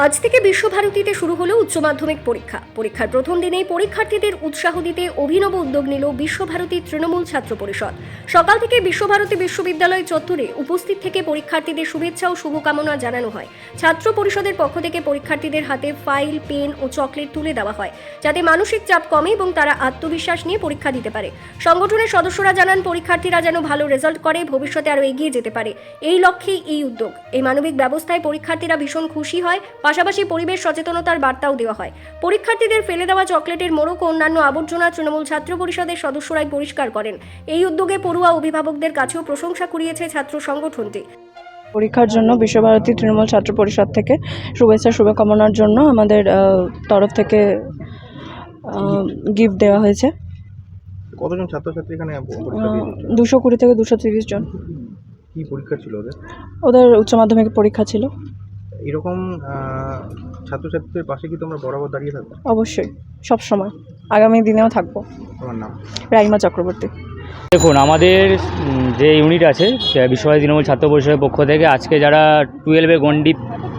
আজ থেকে বিশ্বভারতীতে শুরু হলো উচ্চ মাধ্যমিক পরীক্ষা। পরীক্ষার প্রথম দিনেই পরীক্ষার্থীদের উৎসাহ দিতে অভিনব উদ্যোগ নিল বিশ্বভারতী তৃণমূল ছাত্র পরিষদ। সকাল থেকে বিশ্বভারতী বিশ্ববিদ্যালয় চত্বরে উপস্থিত থেকে পরীক্ষার্থীদের শুভেচ্ছা ও শুভকামনা জানানো হয়। ছাত্র পরিষদের পক্ষ থেকে পরীক্ষার্থীদের হাতে ফাইল, পেন ও চকলেট তুলে দেওয়া হয়, যাতে মানসিক চাপ কমে এবং তারা আত্মবিশ্বাস নিয়ে পরীক্ষা দিতে পারে। সংগঠনের সদস্যরা জানান, পরীক্ষার্থীরা যেন ভালো রেজাল্ট করে ভবিষ্যতে আরও এগিয়ে যেতে পারে, এই লক্ষ্যেই এই উদ্যোগ। এই মানবিক ব্যবস্থায় পরীক্ষার্থীরা ভীষণ খুশি হয়। পাশাপাশি পরিবেশ সচেতনতার বার্তাও দেওয়া হয়। পরীক্ষার্থীদের ফেলে দেওয়া চকলেটের মোড়ক ও অন্যান্য আবর্জনা তৃণমূল ছাত্র পরিষদের সদস্যরাই পরিষ্কার করেন। এই উদ্যোগে পড়ুয়া অভিভাবকদের কাছেও প্রশংসা কুড়িয়েছে ছাত্র সংগঠনটি। পরীক্ষার জন্য বিশ্বভারতী তৃণমূল ছাত্র পরিষদ থেকে শুভেচ্ছা শুভকামনার জন্য আমাদের তরফ থেকে গিফট দেওয়া হয়েছে। কতজন ছাত্রছাত্রী এখানে পরীক্ষা দিয়েছে? 220 থেকে 230 জন। কি পরীক্ষা ছিল ওদের? ওদের উচ্চ মাধ্যমিক পরীক্ষা ছিল। এরকম ছাত্রছাত্রীদের পাশে কি তোমরা বরাবর দাঁড়িয়ে থাকবে? অবশ্যই, সব সময়, আগামী দিনেও থাকবো। তোমার নাম? রাইমা চক্রবর্তী। দেখুন, আমাদের যে ইউনিট আছে বিশ্বভারতী তৃণমূল ছাত্র পরিষদের পক্ষ থেকে আজকে যারা 12-এ গণ্ডি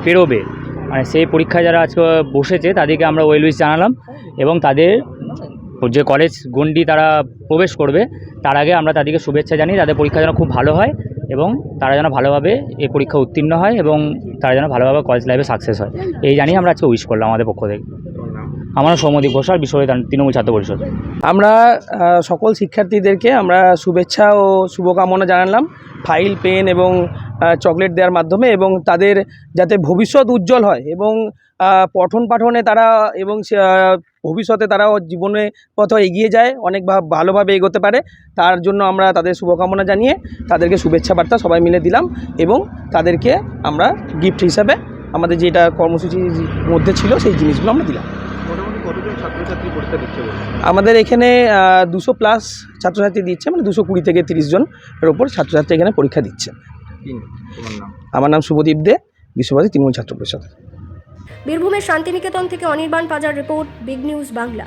পেরোবে, মানে সেই পরীক্ষায় যারা আজকে বসেছে তাদেরকে আমরা ওয়েল উইশ জানালাম এবং তাদের যে কলেজ গণ্ডি তারা প্রবেশ করবে তার আগে আমরা তাদেরকে শুভেচ্ছা জানিয়ে তাদের পরীক্ষা যেন খুব ভালো হয় এবং তারা যেন ভালোভাবে এই পরীক্ষা উত্তীর্ণ হয় এবং তারা যেন ভালোভাবে কলেজ লাইফে সাকসেস হয়, এই জানিয়ে আমরা আজকে উইশ করলাম আমাদের পক্ষ থেকে। আমার নাম সৌম্যদীপ ঘোষাল, বিশ্বভারতী তৃণমূল ছাত্র পরিষদ। আমরা সকল শিক্ষার্থীদেরকে আমরা শুভেচ্ছা ও শুভকামনা জানালাম ফাইল, পেন এবং চকলেট দেওয়ার মাধ্যমে, এবং তাদের যাতে ভবিষ্যৎ উজ্জ্বল হয় এবং পঠন পাঠনে তারা এবং ভবিষ্যতে তারাও জীবনে পথে এগিয়ে যায়, অনেক ভালোভাবে এগোতে পারে, তার জন্য আমরা তাদের শুভকামনা জানিয়ে তাদেরকে শুভেচ্ছা বার্তা সবাই মিলে দিলাম এবং তাদেরকে আমরা গিফট হিসাবে আমাদের যেটা কর্মসূচির মধ্যে ছিল সেই জিনিসগুলো আমরা দিলাম। মোটামুটি কতজন ছাত্রছাত্রী পরীক্ষা দিচ্ছে বলে? আমাদের এখানে 200+ ছাত্রছাত্রী দিচ্ছে, মানে 220 থেকে 30 জনের ওপর ছাত্রছাত্রী এখানে পরীক্ষা দিচ্ছে। তোমার নাম? আমার নাম শুভদীপ দে, বিশ্বভারতী তৃণমূল ছাত্র পরিষদ। বীরভূমের শান্তিনিকেতন থেকে অনির্বাণ পাজার রিপোর্ট, বিগ নিউজ বাংলা।